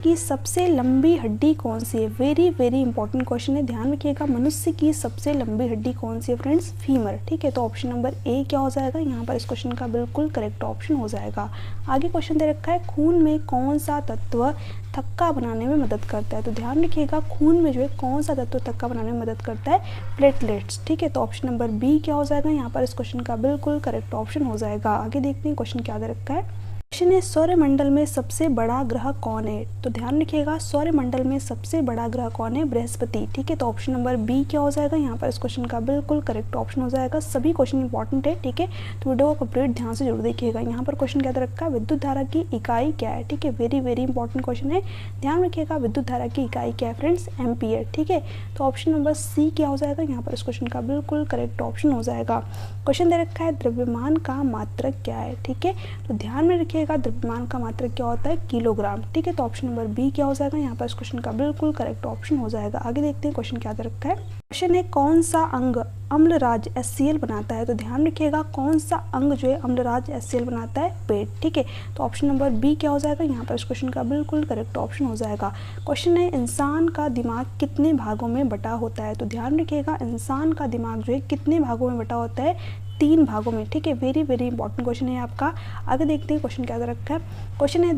की सबसे लंबी हड्डी कौन सी है? वेरी वेरी इंपॉर्टेंट क्वेश्चन है, ध्यान रखिएगा। मनुष्य की सबसे लंबी हड्डी कौन सी है फ्रेंड्स? फीमर। ठीक है, तो ऑप्शन नंबर ए क्या हो जाएगा यहाँ पर? इस क्वेश्चन का बिल्कुल करेक्ट ऑप्शन हो जाएगा। आगे क्वेश्चन दे रखा है, खून में कौन सा तत्व थक्का बनाने में मदद करता है? तो ध्यान रखिएगा, खून में जो है कौन सा तत्व थक्का बनाने में मदद करता है? प्लेटलेट्स। ठीक है, तो ऑप्शन नंबर बी क्या हो जाएगा यहाँ पर? इस क्वेश्चन का बिल्कुल करेक्ट ऑप्शन हो जाएगा। आगे देखते हैं क्वेश्चन क्या दे रखा है। क्वेश्चन है, सौरमंडल में सबसे बड़ा ग्रह कौन है? तो ध्यान रखिएगा, सौरमंडल में सबसे बड़ा ग्रह कौन है? बृहस्पति। ठीक है, तो ऑप्शन नंबर बी क्या हो जाएगा यहाँ पर? इस क्वेश्चन का बिल्कुल करेक्ट ऑप्शन हो जाएगा। सभी क्वेश्चन इंपॉर्टेंट है, ठीक है, तो वीडियो को कंप्लीट ध्यान से जरूर देखिएगा। यहाँ पर क्वेश्चन क्या दे रखा है? विद्युत धारा की इकाई क्या है? ठीक है, वेरी वेरी इंपॉर्टेंट क्वेश्चन है, ध्यान रखिएगा। विद्युत धारा की इकाई क्या है फ्रेंड्स? एम्पियर। ठीक है, तो ऑप्शन नंबर सी क्या हो जाएगा यहाँ पर? इस क्वेश्चन का बिल्कुल करेक्ट ऑप्शन हो जाएगा। क्वेश्चन दे रखा है, द्रव्यमान का मात्रक क्या है? ठीक है, तो ध्यान में रखिएगा, द्रव्यमान का मात्रक क्या होता है? किलोग्राम। ठीक है, तो ऑप्शन नंबर बी क्या हो जाएगा यहाँ पर? इस क्वेश्चन का बिल्कुल करेक्ट ऑप्शन हो जाएगा। आगे देखते हैं क्वेश्चन क्या दे रखा है। क्वेश्चन है, कौन सा अंग अम्लराज HCl बनाता है? तो ध्यान रखिएगा, कौन सा अंग जो है अम्लराज HCl बनाता है? पेट। ठीक है, तो ऑप्शन नंबर बी क्या हो जाएगा यहाँ पर? इस क्वेश्चन का बिल्कुल करेक्ट ऑप्शन हो जाएगा। क्वेश्चन है, इंसान का दिमाग कितने भागों में बटा होता है? तो ध्यान रखिएगा, इंसान का दिमाग जो है कितने भागों में बटा होता है? 3 भागों में। ठीक है, वेरी वेरी इंपॉर्टेंट क्वेश्चन है आपका। आगे देखते हैं क्वेश्चन क्या दे रखा है। क्वेश्चन है,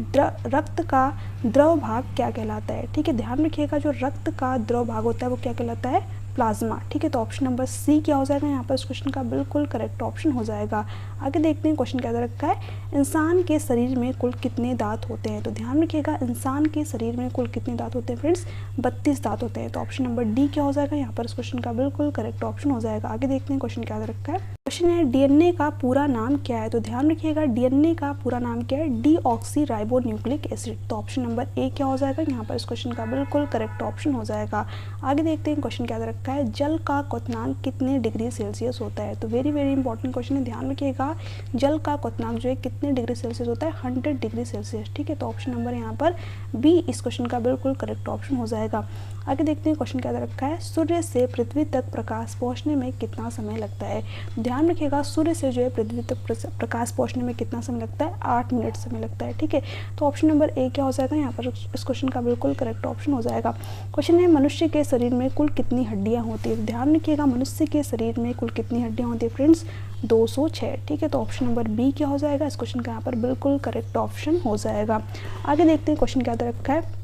रक्त का द्रव भाग क्या कहलाता है? ठीक है, ध्यान रखिएगा, जो रक्त का द्रव भाग होता है वो क्या कहलाता है? प्लाज्मा। ठीक है, तो ऑप्शन नंबर सी क्या हो जाएगा यहाँ पर? इस क्वेश्चन का बिल्कुल करेक्ट ऑप्शन हो जाएगा। आगे देखते हैं क्वेश्चन क्या दे रखा है। इंसान के शरीर में कुल कितने दांत होते हैं? तो ध्यान रखिएगा, इंसान के शरीर में कुल कितने दांत होते हैं फ्रेंड्स? 32 दांत होते हैं, तो ऑप्शन नंबर डी क्या हो जाएगा यहाँ पर? इस क्वेश्चन का बिल्कुल करेक्ट ऑप्शन हो जाएगा। आगे देखते हैं क्वेश्चन क्या दे रखा है। क्वेश्चन है, डीएनए का पूरा नाम क्या है? तो ध्यान रखिएगा, डीएनए का पूरा नाम क्या है? Deoxy ribo nucleic acid. तो ऑप्शन नंबर ए क्या हो जाएगा यहाँ पर? इस क्वेश्चन का बिल्कुल करेक्ट ऑप्शन हो जाएगा। आगे देखते हैं क्वेश्चन क्या दे रखा है। जल का क्वथनांक कितने डिग्री सेल्सियस होता है? तो वेरी वेरी इंपॉर्टेंट क्वेश्चन है, ध्यान रखिएगा, जल का क्वथनांक जो है कितने डिग्री सेल्सियस होता है? 100 डिग्री सेल्सियस। ठीक है, तो ऑप्शन नंबर यहाँ पर बी इस क्वेश्चन का बिल्कुल करेक्ट ऑप्शन हो जाएगा। आगे देखते हैं क्वेश्चन क्या दे रखा है। सूर्य से पृथ्वी तक प्रकाश पहुँचने में कितना समय लगता है? ध्यान रखिएगा, सूर्य से जो है पृथ्वी तक प्रकाश पहुँचने में कितना समय लगता है? 8 मिनट समय लगता है। ठीक है, तो ऑप्शन नंबर ए क्या हो जाएगा यहाँ पर? इस क्वेश्चन का बिल्कुल करेक्ट ऑप्शन हो जाएगा। क्वेश्चन है, मनुष्य के शरीर में कुल कितनी हड्डियाँ होती है? ध्यान रखिएगा, मनुष्य के शरीर में कुल कितनी हड्डियाँ होती है फ्रेंड्स? 206। ठीक है, तो ऑप्शन नंबर बी क्या हो जाएगा? इस क्वेश्चन का यहाँ पर बिल्कुल करेक्ट ऑप्शन हो जाएगा। आगे देखते हैं क्वेश्चन क्या दे रखा है।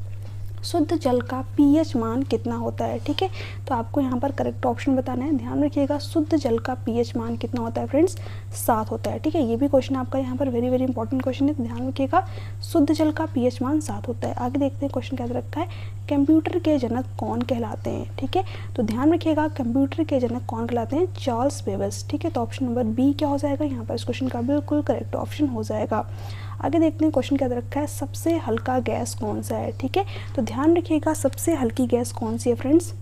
शुद्ध जल का pH मान कितना होता है? ठीक है, तो आपको यहाँ पर करेक्ट ऑप्शन बताना है। ध्यान रखिएगा, शुद्ध जल का pH मान कितना होता है फ्रेंड्स? 7 होता है। ठीक है, ये भी क्वेश्चन आपका यहाँ पर वेरी वेरी इंपॉर्टेंट क्वेश्चन है, ध्यान रखिएगा, शुद्ध जल का pH मान 7 होता है। आगे देखते हैं क्वेश्चन क्या रखा है। कंप्यूटर के जनक कौन कहलाते हैं? ठीक है, तो ध्यान रखिएगा, कंप्यूटर के जनक कौन कहलाते हैं? Charles Babbage. ठीक है, तो ऑप्शन नंबर बी क्या हो जाएगा यहाँ पर? इस क्वेश्चन का बिल्कुल करेक्ट ऑप्शन हो जाएगा। आगे देखते हैं क्वेश्चन क्या रखा है। सबसे हल्का गैस कौन सा है? ठीक है, तो ध्यान रखिएगा, सबसे हल्की गैस कौन सी है फ्रेंड्स?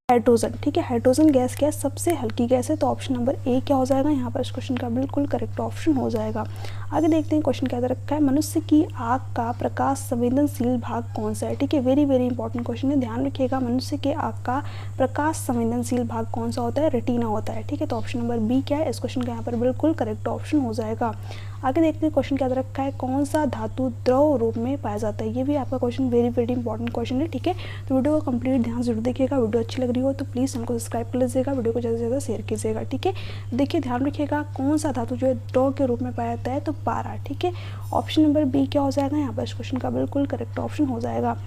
हाइड्रोजन। ठीक है, हाइड्रोजन गैस क्या है? सबसे हल्की गैस है, तो ऑप्शन नंबर ए क्या हो जाएगा यहाँ पर? इस क्वेश्चन का बिल्कुल करेक्ट ऑप्शन हो जाएगा। आगे देखते हैं क्वेश्चन क्या रखा है। मनुष्य की आँख का प्रकाश संवेदनशील भाग कौन सा है? ठीक है, वेरी वेरी इंपॉर्टेंट क्वेश्चन है, ध्यान रखिएगा, मनुष्य के आँख का प्रकाश संवेदनशील भाग कौन सा होता है? रेटिना होता है। ठीक है, तो ऑप्शन नंबर बी क्या है? इस क्वेश्चन का यहाँ पर बिल्कुल करेक्ट ऑप्शन हो जाएगा। आगे देखते हैं क्वेश्चन क्या रखा है। कौन सा धातु द्रव रूप में पाया जाता है? ये भी आपका question very very important question है। ठीक है, तो वीडियो को कंप्लीट ध्यान से जरूर देखिएगा। वीडियो अच्छी लग रही हो तो प्लीज़ चैनल को सब्सक्राइब कर लीजिएगा, वीडियो को ज़्यादा से ज़्यादा शेयर कीजिएगा। ठीक है, देखिए ध्यान रखिएगा, कौन सा धातु जो है द्रव के रूप में पाया जाता है? तो पारा। ठीक है, ऑप्शन नंबर बी क्या हो जाएगा यहाँ पर? इस क्वेश्चन का बिल्कुल करेक्ट ऑप्शन हो जाएगा।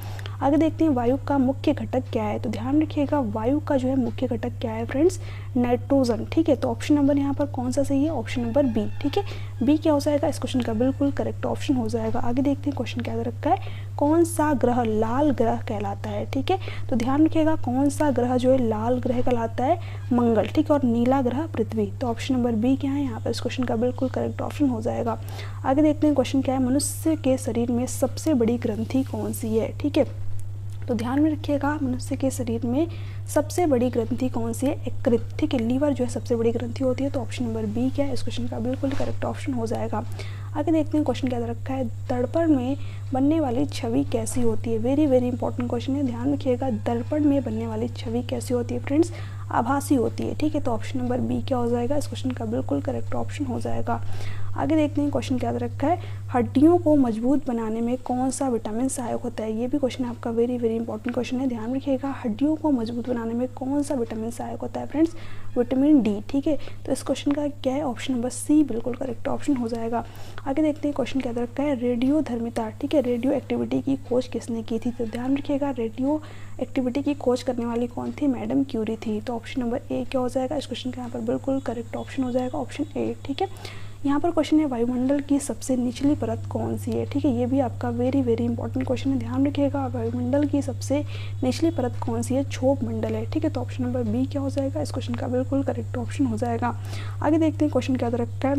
आगे देखते हैं वायु का मुख्य घटक क्या है? तो ध्यान रखिएगा, वायु का जो है मुख्य घटक क्या है फ्रेंड्स? नाइट्रोजन। ठीक है, तो ऑप्शन नंबर यहाँ पर कौन सा सही है? Option number B. ठीक है, बी क्या हो जाएगा? इस क्वेश्चन का बिल्कुल करेक्ट ऑप्शन हो जाएगा। आगे देखते हैं क्वेश्चन क्या रखा है। कौन सा ग्रह लाल ग्रह कहलाता है? ठीक है, तो ध्यान रखिएगा, कौन सा ग्रह जो है लाल ग्रह कहलाता है? मंगल। ठीक है, और नीला ग्रह पृथ्वी। तो ऑप्शन नंबर बी क्या है यहाँ पर? इस क्वेश्चन का बिल्कुल करेक्ट ऑप्शन हो जाएगा। आगे देखते हैं क्वेश्चन क्या है। मनुष्य के शरीर में सबसे बड़ी ग्रंथि कौन सी है? ठीक है, तो ध्यान में रखिएगा, मनुष्य के शरीर में सबसे बड़ी ग्रंथि कौन सी है? यकृत। ठीक है, लीवर जो है सबसे बड़ी ग्रंथि होती है, तो ऑप्शन नंबर बी क्या है? इस क्वेश्चन का बिल्कुल करेक्ट ऑप्शन हो जाएगा। आगे देखते हैं क्वेश्चन क्या रखा है। दर्पण में बनने वाली छवि कैसी होती है? वेरी वेरी इंपॉर्टेंट क्वेश्चन है, ध्यान रखिएगा, दर्पण में बनने वाली छवि कैसी होती है फ्रेंड्स? आभासी होती है, ठीक है। तो ऑप्शन नंबर बी क्या हो जाएगा, इस क्वेश्चन का बिल्कुल करेक्ट ऑप्शन हो जाएगा। आगे देखते हैं क्वेश्चन क्या रखा है, हड्डियों को मजबूत बनाने में कौन सा विटामिन सहायक होता है। ये भी क्वेश्चन आपका वेरी वेरी इंपॉर्टेंट क्वेश्चन है, ध्यान रखिएगा। हड्डियों को मजबूत बनाने में कौन सा विटामिन सहायक होता है फ्रेंड्स, विटामिन डी, ठीक है। तो इस क्वेश्चन का क्या है, ऑप्शन नंबर सी बिल्कुल करेक्ट ऑप्शन हो जाएगा। आगे देखते हैं क्वेश्चन क्या रखा है, रेडियो धर्मिता, ठीक है, रेडियो एक्टिविटी की खोज किसने की थी। तो ध्यान रखिएगा, रेडियो एक्टिविटी की खोज करने वाली कौन थी, मैडम क्यूरी थी। तो ऑप्शन नंबर ए क्या हो जाएगा, इस क्वेश्चन का यहाँ पर बिल्कुल करेक्ट ऑप्शन हो जाएगा, ऑप्शन ए, ठीक है। यहाँ पर क्वेश्चन है, वायुमंडल की सबसे निचली परत कौन सी है, ठीक है। ये भी आपका वेरी वेरी इंपॉर्टेंट क्वेश्चन है, ध्यान रखिएगा। वायुमंडल की सबसे निचली परत कौन सी है, क्षोभ मंडल है, ठीक है। तो ऑप्शन नंबर बी क्या हो जाएगा, इस क्वेश्चन का बिल्कुल करेक्ट ऑप्शन हो जाएगा। आगे देखते हैं क्वेश्चन क्या रखा है,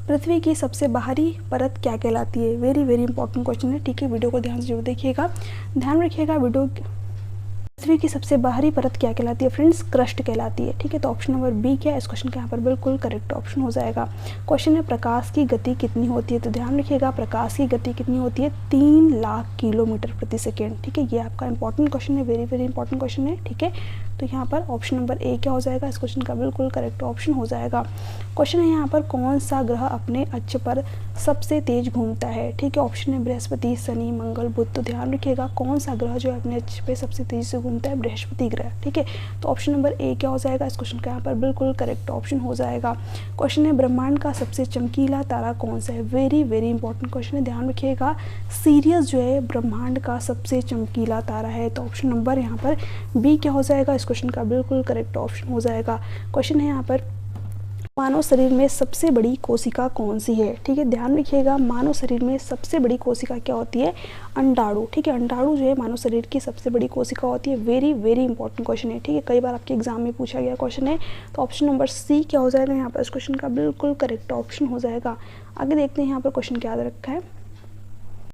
पृथ्वी की सबसे बाहरी परत क्या कहलाती है। वेरी वेरी इंपॉर्टेंट क्वेश्चन है, ठीक है। वीडियो को ध्यान से जरूर देखिएगा, ध्यान रखिएगा। वीडियो पृथ्वी की सबसे बाहरी परत क्या कहलाती है फ्रेंड्स, क्रस्ट कहलाती है, ठीक है। तो ऑप्शन नंबर बी क्या है, इस क्वेश्चन के यहाँ पर बिल्कुल करेक्ट ऑप्शन हो जाएगा। क्वेश्चन है, प्रकाश की गति कितनी होती है। तो ध्यान रखिएगा, प्रकाश की गति कितनी होती है, 3 लाख किलोमीटर प्रति सेकेंड, ठीक है। ये आपका इंपॉर्टेंट क्वेश्चन है, वेरी वेरी इंपॉर्टेंट क्वेश्चन है, ठीक है। तो यहाँ पर ऑप्शन नंबर ए क्या हो जाएगा, इस क्वेश्चन का बिल्कुल करेक्ट ऑप्शन हो जाएगा। क्वेश्चन है यहाँ पर, कौन सा ग्रह अपने अक्ष पर सबसे तेज घूमता है, ठीक है। ऑप्शन है बृहस्पति, शनि, मंगल, बुध। तो ध्यान रखिएगा, कौन सा ग्रह जो है अपने अक्ष पे सबसे तेजी से घूमता है, बृहस्पति ग्रह, ठीक है। तो ऑप्शन नंबर ए क्या हो जाएगा, इस क्वेश्चन का यहाँ पर बिल्कुल करेक्ट ऑप्शन हो जाएगा। क्वेश्चन है, ब्रह्मांड का सबसे चमकीला तारा कौन सा है। वेरी वेरी इंपॉर्टेंट क्वेश्चन है, ध्यान रखिएगा। सीरियस जो है ब्रह्मांड का सबसे चमकीला तारा है। तो ऑप्शन नंबर यहाँ पर बी क्या हो जाएगा, इस क्वेश्चन का बिल्कुल करेक्ट ऑप्शन हो जाएगा। क्वेश्चन है यहाँ पर, मानव शरीर में सबसे बड़ी कोशिका कौन सी है, ठीक है। ध्यान रखिएगा, मानव शरीर में सबसे बड़ी कोशिका क्या होती है, अंडाणु, ठीक है। अंडाणु जो है मानव शरीर की सबसे बड़ी कोशिका होती है। वेरी वेरी इंपॉर्टेंट क्वेश्चन है, ठीक है। कई बार आपके एग्जाम में पूछा गया क्वेश्चन है। तो ऑप्शन नंबर सी क्या हो जाएगा यहाँ पर, इस क्वेश्चन का बिल्कुल करेक्ट ऑप्शन हो जाएगा। आगे देखते हैं यहाँ पर क्वेश्चन क्या रखा है।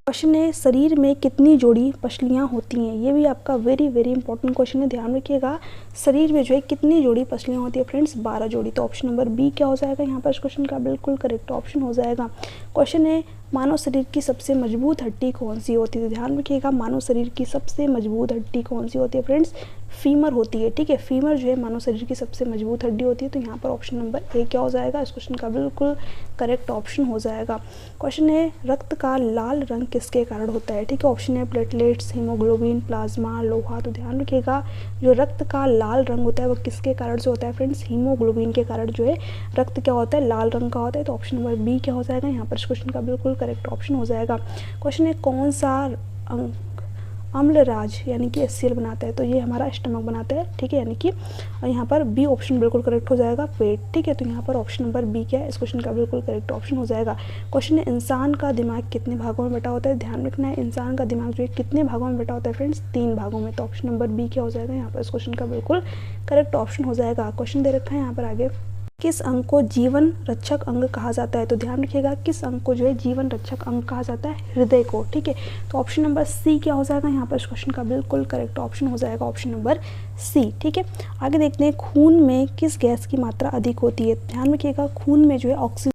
क्वेश्चन है, शरीर में कितनी जोड़ी पसलियाँ होती हैं। ये भी आपका वेरी वेरी इंपॉर्टेंट क्वेश्चन है, ध्यान रखिएगा। शरीर में जो है कितनी जोड़ी पसलियाँ होती है फ्रेंड्स, 12 जोड़ी। तो ऑप्शन नंबर बी क्या हो जाएगा यहाँ पर, इस क्वेश्चन का बिल्कुल करेक्ट ऑप्शन हो जाएगा। क्वेश्चन है, मानव शरीर की सबसे मजबूत हड्डी कौन सी होती है। तो ध्यान रखिएगा, मानव शरीर की सबसे मजबूत हड्डी कौन सी होती है फ्रेंड्स, फीमर होती है, ठीक है। फीमर जो है मानव शरीर की सबसे मजबूत हड्डी होती है। तो यहाँ पर ऑप्शन नंबर ए क्या हो जाएगा, इस क्वेश्चन का बिल्कुल करेक्ट ऑप्शन हो जाएगा। क्वेश्चन है, रक्त का लाल रंग किसके कारण होता है, ठीक है। ऑप्शन है प्लेटलेट्स, हीमोग्लोबिन, प्लाज्मा, लोहा। तो ध्यान रखिएगा, जो रक्त का लाल रंग होता है वो किसके कारण से होता है फ्रेंड्स, हीमोग्लोबिन के कारण जो है रक्त क्या होता है, लाल रंग का होता है। तो ऑप्शन नंबर बी क्या हो जाएगा यहाँ पर, इस क्वेश्चन का बिल्कुल करेक्ट ऑप्शन हो जाएगा। क्वेश्चन है, कौन सा अम्लराज यानी कि HCl बनाता है। तो ये हमारा स्टमक बनाता है, ठीक है, यानी कि यहाँ पर बी ऑप्शन बिल्कुल करेक्ट हो जाएगा, पेट, ठीक है। तो यहाँ पर ऑप्शन नंबर बी क्या है, इस क्वेश्चन का बिल्कुल करेक्ट ऑप्शन हो जाएगा। क्वेश्चन है, इंसान का दिमाग कितने भागों में बटा होता है। ध्यान रखना है, इंसान का दिमाग जो है कितने भागों में बटा होता है फ्रेंड्स, 3 भागों में। तो ऑप्शन नंबर बी क्या हो जाएगा यहाँ पर, इस क्वेश्चन का बिल्कुल करेक्ट ऑप्शन हो जाएगा। क्वेश्चन दे रखा है यहाँ पर आगे, किस अंग को जीवन रक्षक अंग कहा जाता है। तो ध्यान रखिएगा, किस अंग को जो है जीवन रक्षक अंग कहा जाता है, हृदय को, ठीक है। तो ऑप्शन नंबर सी क्या हो जाएगा यहाँ पर, इस क्वेश्चन का बिल्कुल करेक्ट ऑप्शन हो जाएगा, ऑप्शन नंबर सी, ठीक है। आगे देखते हैं, खून में किस गैस की मात्रा अधिक होती है। ध्यान रखिएगा, खून में जो है ऑक्सीजन